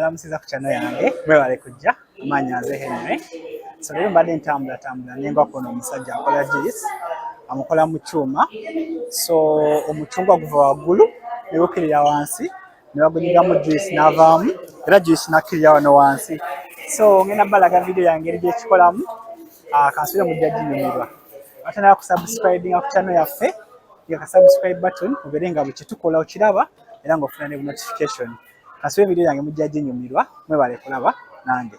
mbalamusiza ku channel yange mwebale kujja amanya nze Henry. So lero mbadde ntambula nenga kuno omusajja akola juice amukola mu kyuma. So omuchungwa guva wagulu ne gukirira wansi ne bagunyigamu juice n'avaamu era juice nakirira wano wansi. So ngenda balaga video yange eri gyekikolamu kansubire mujja ginyumirwa. Ate na kusubscribing ku channel yaffe ya subscribe button obeere nga bwe tukola okiraba era ng'ofuna ne notification. Kansubire video yange mujja ginyumirwa mwebale kulaba nange.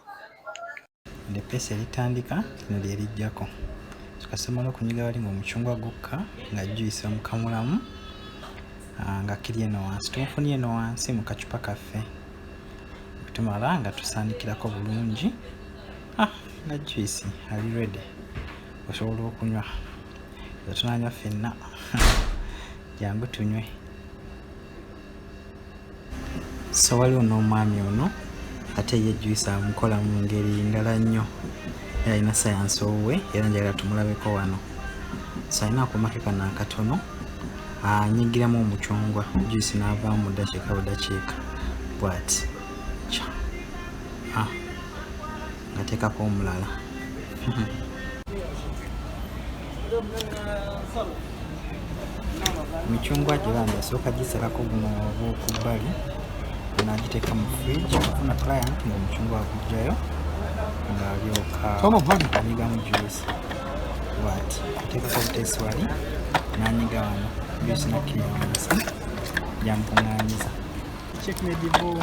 Nde pesa litandika kino lye lijjako. Tukasomola okunyiga wali ng'omucungwa gukka nga juice omukamulamu nga kiri eno wansi. Tumufunye eno wansi mu kacupa kaffe. Tumala nga tusaanikirako bulungi. Nga juice ali ready. Osobola okunywa. Tunanywa ffenna. Jangu tunywe. So waliwo n'omwami ono ate ye juice amukola mu ngeri ndala nnyo. Era alina sayansi owuwe era njagala tumulabeko wano. So alina akumake kano akatono anyigiramu omucungwa juice n'avaamu mu ddakiika budakiika bw'ati. Ngateekako omulala. Emicungwa gibanda asooka gisalako guno ku bbali n'agiteeka mu fridge okufuna client ng'omucungwa agugjayo ng'alyoka anyigamu juice bw'ati. Ateekako buteesi wali n'anyiga wano juice nakkirira wansi gyampuŋŋaanyiza. Check me the bowl.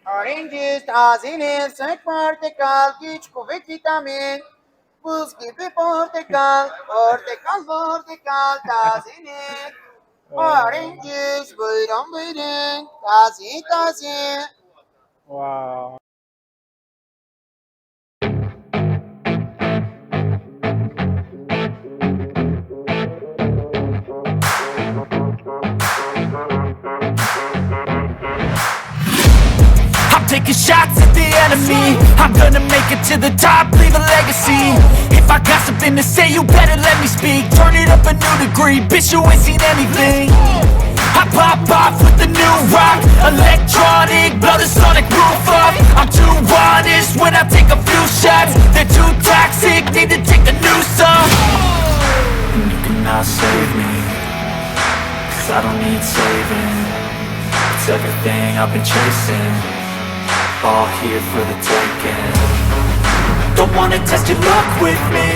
Oranges, tazines, sek portakal, kiç kuvvet vitamin. Buz gibi portakal, tazine. Oranges, buyurun, taze. Wow. Taking shots at the enemy. I'm gonna make it to the top, leave a legacy. If I got something to say, you better let me speak. Turn it up a new degree, bitch, you ain't seen anything. I pop off with the new rock, electronic, blow the sonic roof up. I'm too honest when I take a few shots. They're too toxic, need to take a new song. And you cannot save me, 'cause I don't need saving. It's everything I've been chasing, all here for the taking. Don't wanna test your luck with me,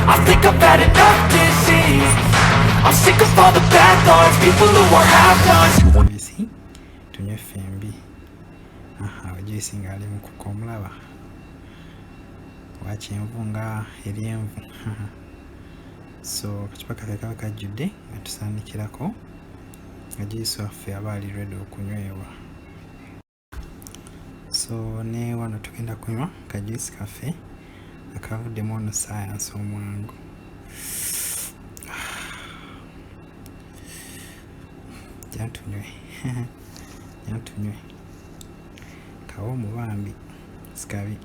I think I've had enough disease. I'm sick of all the bad thoughts, people who are half-nots. Tunywe fembi. Juice ngali mukuko omulaba. Wakyenvu nga eryenvu. So kacupa kake kaba kajjudde nga tusaanikirako nga juice waffe aba ali ready okunyweebwa. So ne wano tugenda kunywa ka juice kaffe akavuddemu ono science omwangu. Jantunywe. Jantunywe. Kawo omubambi sikabi.